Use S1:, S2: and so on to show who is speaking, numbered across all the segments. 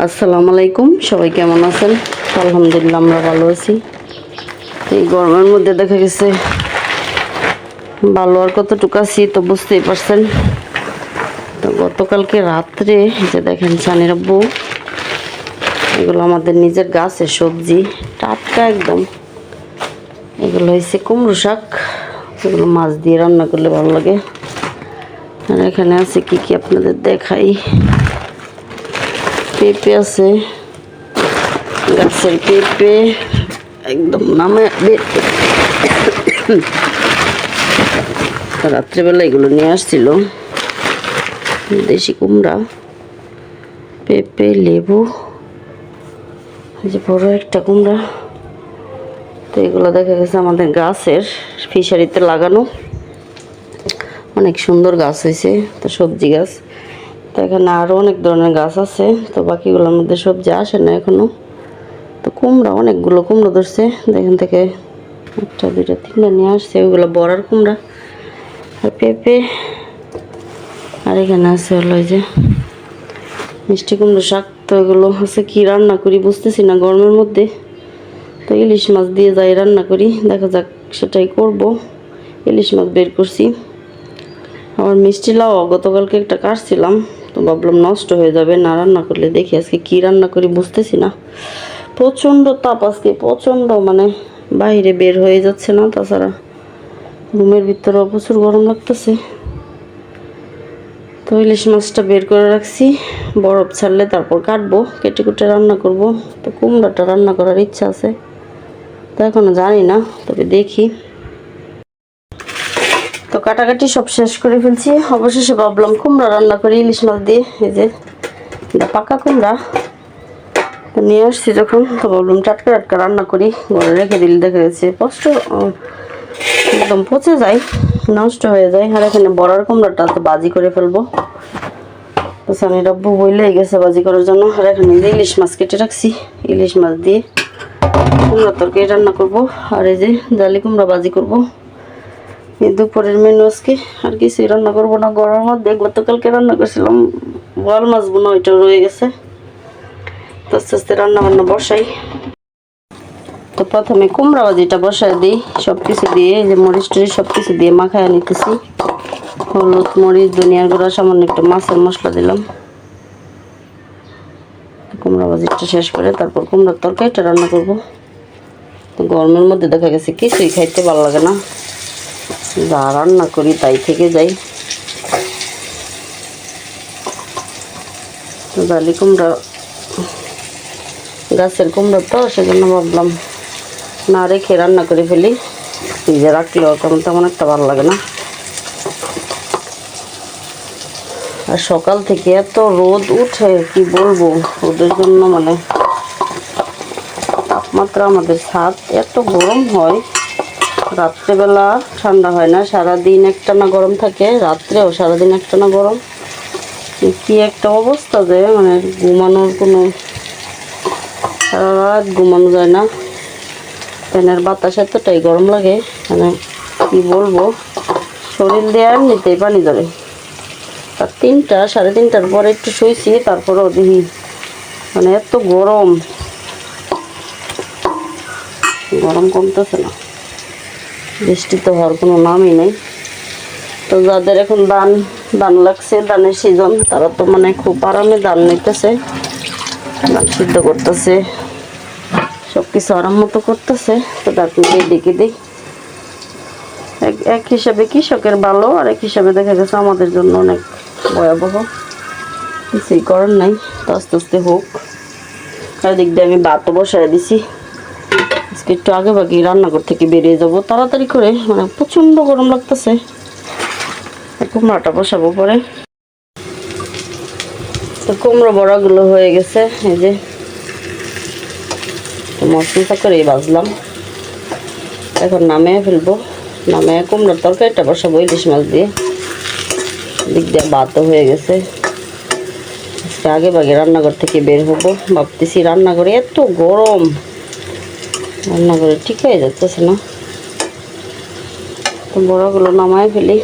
S1: আসসালামু আলাইকুম, সবাই কেমন আছেন? আলহামদুলিল্লাহ আমরা ভালো আছি। এই গরমের মধ্যে দেখা গেছে ভালো আর কতটুকু আছি তো বুঝতেই পারছেন। তো গতকালকে রাত্রে যে দেখেন সানির আব্বু, এগুলো আমাদের নিজের গাছের সবজি, টাটকা একদম। এগুলো হয়েছে কুমড়ো শাক, এগুলো মাছ দিয়ে রান্না করলে ভালো লাগে। আর এখানে আছে কি কি আপনাদের দেখাই। পেঁপে আছে, গাছের পেঁপে একদম নামে রাত্রেবেলা এগুলো নিয়ে আসছিল। দেশি কুমড়া, পেঁপে, লেবু, এই যে বড় একটা কুমড়া। তো এগুলো দেখা গেছে আমাদের গাছের ফিশারিতে লাগানো, অনেক সুন্দর গাছ হয়েছে। তো সবজি গাছ, তো এখানে আরও অনেক ধরনের গাছ আছে। তো বাকিগুলোর মধ্যে সবজি আসে না এখনো। তো কুমড়া অনেকগুলো কুমড়ো ধরছে, এখান থেকে একটা দুইটা তিনটা নিয়ে আসছে, ওইগুলো বড়ার কুমড়া। আর পেঁপে, আর এখানে আছে হলো এই যে মিষ্টি কুমড়ো শাক। তো এগুলো হচ্ছে কি রান্না করি বুঝতেছি না গরমের মধ্যে। তো ইলিশ মাছ দিয়ে যাই রান্না করি, দেখা যাক সেটাই করব। ইলিশ মাছ বের করছি। আবার মিষ্টি লাউ গতকালকে একটা কাটছিলাম, তো ভাবলাম নষ্ট হয়ে যাবে না রান্না করলে। দেখি আজকে কি রান্না করি বুঝতেছি না। প্রচণ্ড তাপ আজকে, প্রচণ্ড, মানে বাইরে বের হয়ে যাচ্ছে না। তাছাড়া রুমের ভিতরেও প্রচুর গরম লাগতেছে। তো ইলিশ মাছটা বের করে রাখছি, বরফ ছাড়লে তারপর কাটবো, কেটে কুটে রান্না করব। তো কুমড়াটা রান্না করার ইচ্ছা আছে, তো এখনও জানি না, তবে দেখি। তো কাটাকাটি সব শেষ করে ফেলছি। অবশেষে ভাবলাম কুমড়া রান্না করি ইলিশ মাছ দিয়ে। এই যে পাকা কুমড়া তো নিয়ে আসছি যখন, তো ভাবলাম টাটকা টাটকা রান্না করি। ঘরে রেখে দিলে দেখা গেছে কষ্ট একদম পচে যায়, নষ্ট হয়ে যায়। আর এখানে বড়ার কুমড়াটা তো বাজি করে ফেলবো। তো সানির আব্বু বইলেই গেছে বাজি করার জন্য। আর এখানে ইলিশ মাছ কেটে রাখছি, ইলিশ মাছ দিয়ে কুমড়া তরকারি রান্না করব। আর এই যে জালি কুমড়া বাজি করব। এই দুপুরের মেনু আজকে। আর কিছুই রান্না করবো না গরমের মধ্যে। গতকালকে রান্না করছিলাম বোয়াল মাছ বোনা, ওইটাও রয়ে গেছে। তো আস্তে আস্তে রান্না বান্না বসাই। তো প্রথমে কুমড়া ভাজিটা বসায় দিই, সব কিছু দিয়ে, এই যে মরিচ টরিচ সব কিছু দিয়ে মাখায় নিতেছি। হলুদ, মরিচ, ধনিয়ার গুঁড়া, সামান্য একটু মাছের মশলা দিলাম। কুমড়া ভাজিটা শেষ করে তারপর কুমড়ার তরকারিটা রান্না করব। তো গরমের মধ্যে দেখা গেছে কিছুই খাইতে ভালো লাগে না, যা রান্না করি তাই থেকে যাই। তো জালি কুমড়া, গাছের কুমড়া তো, সেজন্য ভাবলাম না রেখে রান্না করে ফেলি। ফ্রিজে রাখলেও তেমন তেমন একটা ভালো লাগে না। আর সকাল থেকে এত রোদ উঠে কি বলবো, রোদের জন্য মানে তাপমাত্রা আমাদের ছাদ এত গরম হয়। রাত্রেবেলা ঠান্ডা হয় না, সারাদিন একটানা গরম থাকে, রাত্রেও সারাদিন একটানা গরম। কি একটা অবস্থা যে মানে ঘুমানোর কোনো, সারা রাত ঘুমানো যায় না। ফ্যানের বাতাস এতটাই গরম লাগে, মানে কি বলবো, শরীর দিয়ে এমনিতেই পানি ধরে। আর 3টা সাড়ে 3টার পরে একটু শুয়েছি, তারপরেও দেখি মানে এত গরম, গরম কমতেছে না। বৃষ্টি তো হওয়ার কোনো নামই নেই। তো যাদের এখন ধান লাগছে, ধানের সিজন, তারা তো মানে খুব আরামে ধান নিতেছে, ধান সিদ্ধ করতেছে, সব কিছু আরাম মতো করতেছে। তো তাকে ডেকে দিই। এক হিসাবে কৃষকের ভালো, আর এক হিসাবে দেখা গেছে আমাদের জন্য অনেক ভয়াবহ। কিছুই করার নাই, তো আস্তে আস্তে হোক। চারিদিক দিয়ে আমি ভাতও বসায় দিছি। আজকে একটু আগে বাকি রান্নাঘর থেকে বেরিয়ে যাব তাড়াতাড়ি করে, মানে প্রচণ্ড গরম লাগতেছে। কুমড়াটা বসাবো পরে। তো কুমড়ো বড়াগুলো হয়ে গেছে, এই যে মশলা করে ভাজলাম। এখন নামিয়ে ফেলবো, নামিয়ে কুমড়োর তরকারিটা বসাবো ইলিশ মাছ দিয়ে। দিক দিয়ে ভাতও হয়ে গেছে। আজকে আগে বাগে রান্নাঘর থেকে বের হবো, ভাবতেছি রান্নাঘরে এত গরম, রান্নাঘরে ঠিক হয়ে যাচ্ছে না। তো বড়াগুলো নামায় ফেলি।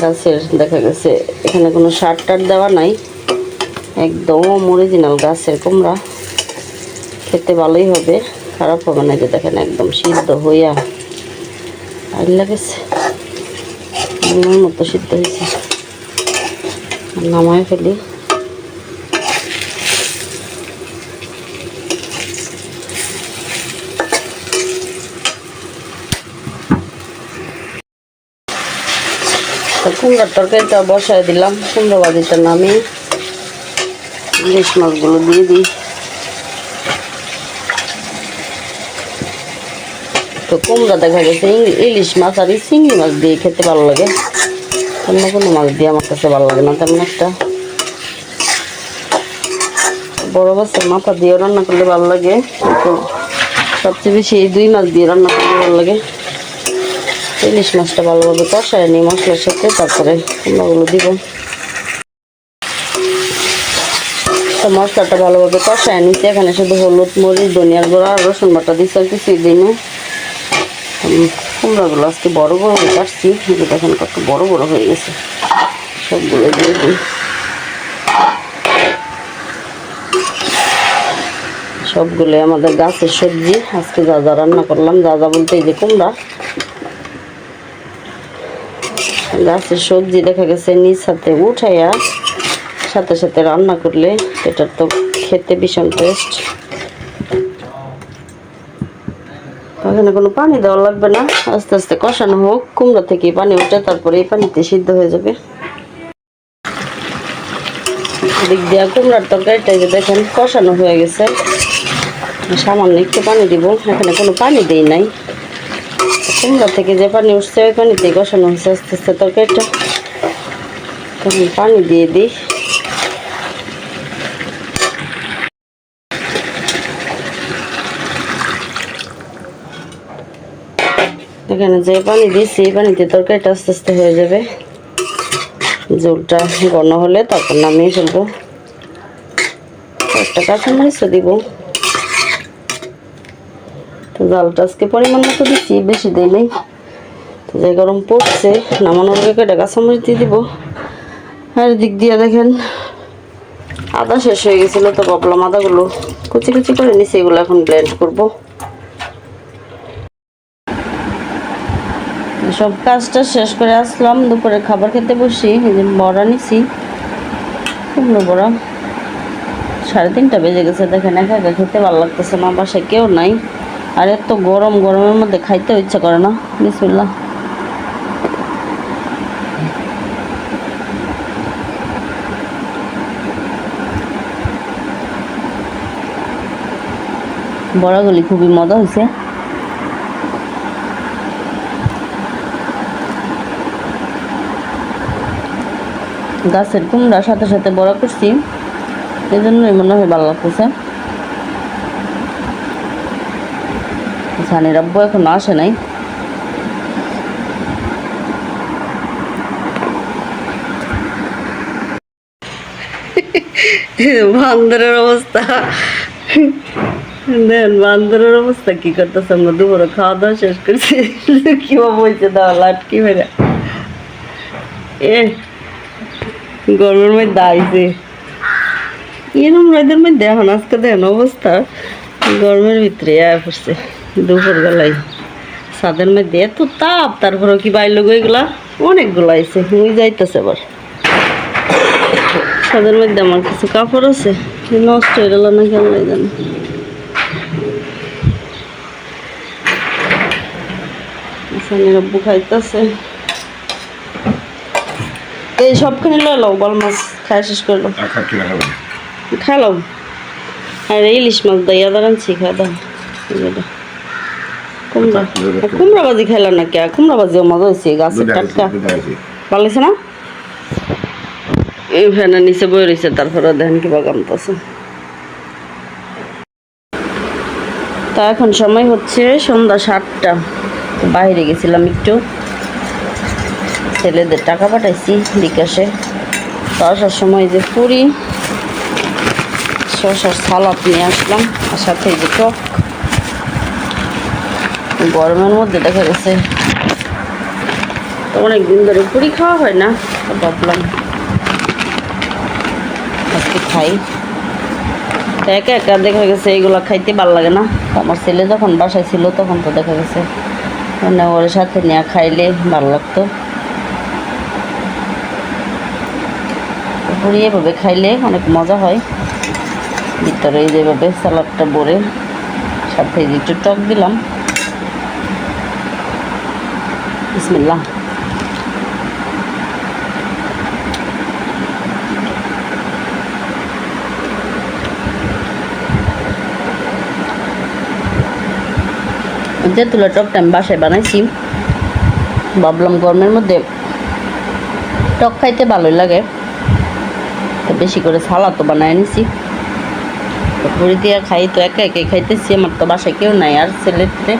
S1: গাছের দেখা গেছে এখানে কোনো সার টার দেওয়া নাই, একদম অরিজিনাল গাছের কুমড়া। খেতে ভালোই হবে, খারাপ হবে না। যে দেখেন একদম সিদ্ধ হইয়া আর লাগেছে, আমার মতো সিদ্ধ হয়েছে। নামায় ফেলি। কুমড়ার তরকারিটা বসায় দিলাম, কুমড়া ভাজিটা নামি ইলিশ মাছগুলো দিয়ে দিই। তো কুমড়া দেখা গেছে ইলিশ মাছ আর চিংড়ি মাছ দিয়ে খেতে ভালো লাগে, অন্য কোনো মাছ দিয়ে আমার কাছে ভালো লাগে না তেমন একটা। বড় মাছের মাথা দিয়েও রান্না করলে ভালো লাগে, কিন্তু সবচেয়ে বেশি এই 2 মাছ দিয়ে রান্না করলে ভালো লাগে। ইলিশ মাছটা ভালোভাবে কষায় নিই মশলার সাথে, তারপরে কুমড়াগুলো দিব। তো মশলাটা ভালোভাবে কষায় নিচ্ছি। এখানে শুধু হলুদ, মরিচ, ধনিয়ার গুঁড়া আর রসুন বাটা দিচ্ছি, আর কিছুই দিই না। কুমড়াগুলো আজকে বড় বড় হয়ে কাটছি, দেখেন কত বড় বড় হয়ে গেছে। সবগুলো দিয়ে দিই। সবগুলো আমাদের গাছের সবজি। আজকে যা যা রান্না করলাম, যা যা বলতে এই যে কুমড়া, গাছের সবজি দেখা গেছে নিজ হাতে উঠাইয়া সাথে সাথে রান্না করলে এটার তো খেতে ভীষণ টেস্ট। এখানে কোনো পানি দেওয়া লাগবে না, আস্তে আস্তে কষানো হোক। কুমড়া থেকে পানি উঠে তারপরে এই পানিতে সিদ্ধ হয়ে যাবে। দিক দিয়া কুমড়ার তরকারিটা যে দেখেন কষানো হয়ে গেছে, সামান্য একটু পানি দিব। এখানে কোনো পানি দেই নাই, কুমড়া থেকে যে পানি উঠছে ওই পানিতেই কষানো হয়েছে আস্তে আস্তে তরকারিটা। তখন পানি দিয়ে দিই। এখানে যে পানি দিয়েছি এই পানিতে তরকারিটা আস্তে আস্তে হয়ে যাবে। ঝোলটা ঘন হলে তারপর নামিয়ে ফেলবো। একটা কাঁচামরিচও দিব। তো জালটা আজকে পরিমাণ মতো দিচ্ছি, বেশি দিই নেই। তো যে গরম পড়ছে, নামানোর আগে একটা কাঁচামরিচ দিয়ে দিব। আর দিক দিয়ে দেখেন আদা শেষ হয়ে গেছিলো, তো ভাবলাম আদাগুলো কুচি কুচি করে নিছি, এগুলো এখন ব্লেন্ড করব। সব কাজটা শেষ করে আসলাম, দুপুরে খাবার খেতে বসি। এই যে বড়া নিছি, কুমড়ো বড়া। 3:30 বেজে গেছে। দেখেন একা একা খেতে ভালো লাগতেছে না, বাসায় কেউ নাই। আর এত গরম, গরমের মধ্যে খাইতে ইচ্ছা করে না। বিসমিল্লাহ। বড়াগুলি খুবই মজা হয়েছে। গাছের কুমড়ার সাথে সাথে বড়া করছি, এই জন্যই মনে হয় ভালো লাগতেছে। সানির আব্বু এখনো আসে নাই। বান্দরের অবস্থা দেন, বান্দরের অবস্থা কি করতেছে। আমরা দুপুরে খাওয়া দাওয়া শেষ করছি, কিভাবে বলছে দেওয়া লাটকি মেরে। গরমের মধ্যে আইছে এরম রোদের মধ্যে, এখন আজকে দেখেন অবস্থা। গরমের ভিতরে আয়া পড়ছে দুপুর বেলায় ছাদের মধ্যে, এত তাপ। তারপরেও কি বাইর লোক এগুলা অনেকগুলো আইছে, মুই যাইতেছে আবার। ছাদের মধ্যে আমার কিছু কাপড় আছে, নষ্ট হয়ে গেল না কেন জানি। সানির আব্বু খাইতেছে। এই সবখানে লয়ে লাও, বল মাছ খাই শেষ করলো, খাইলাম। আর ইলিশ মাছ দাইয়া দাঁড়ানছি, খাই দাও। কুমড়া কুমড়া বাজি খাইলাম না কে? কুমড়া বাজিও মজা হয়েছে, গাছের টাটকা, ভালো হয়েছে না? এই ফ্যানের নিচে বয়ে রয়েছে, তারপরে দেখেন কিবা কামতেছে। তা এখন সময় হচ্ছে সন্ধ্যা 7টা। বাইরে গেছিলাম একটু, ছেলেদের টাকা পাঠাইছি বিকাশে। তো আসার সময় যে পুরি শসার সালাদ নিয়ে আসলাম, আর সাথে যে টক। গরমের মধ্যে দেখা গেছে অনেক দিন ধরে পুরি খাওয়া হয় না, ভাবলাম আজকে খাই। একা একা দেখা গেছে এইগুলো খাইতে ভালো লাগে না। আমার ছেলে যখন বাসায় ছিল তখন তো দেখা গেছে মানে ওর সাথে নিয়ে খাইলে ভালো লাগতো। পুরি এভাবে খাইলে অনেক মজা হয়। ভিতরে যেভাবে সালাডটা ভরে সাথে একটু টক দিলাম। বিসমিল্লাহ। তেঁতুলের টকটা আমি বাসায় বানাইছি। ভাবলাম গরমের মধ্যে টক খাইতে ভালোই লাগে, তো বেশি করে সালাদও বানাই নিছি। পুরি দিয়ে খাই তো একা একাই খাইতেছি, আমার তো বাসায় কেউ নাই আর ছেলেতে।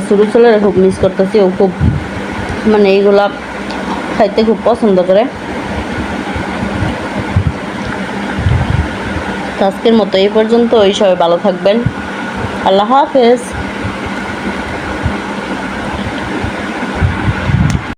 S1: ছোটো ছেলেরা খুব মিস করতেছি, ও খুব মানে এইগুলা খাইতে খুব পছন্দ করে। আজকের মতো এই পর্যন্ত, সবাই ভালো থাকবেন। আল্লাহ হাফেজ।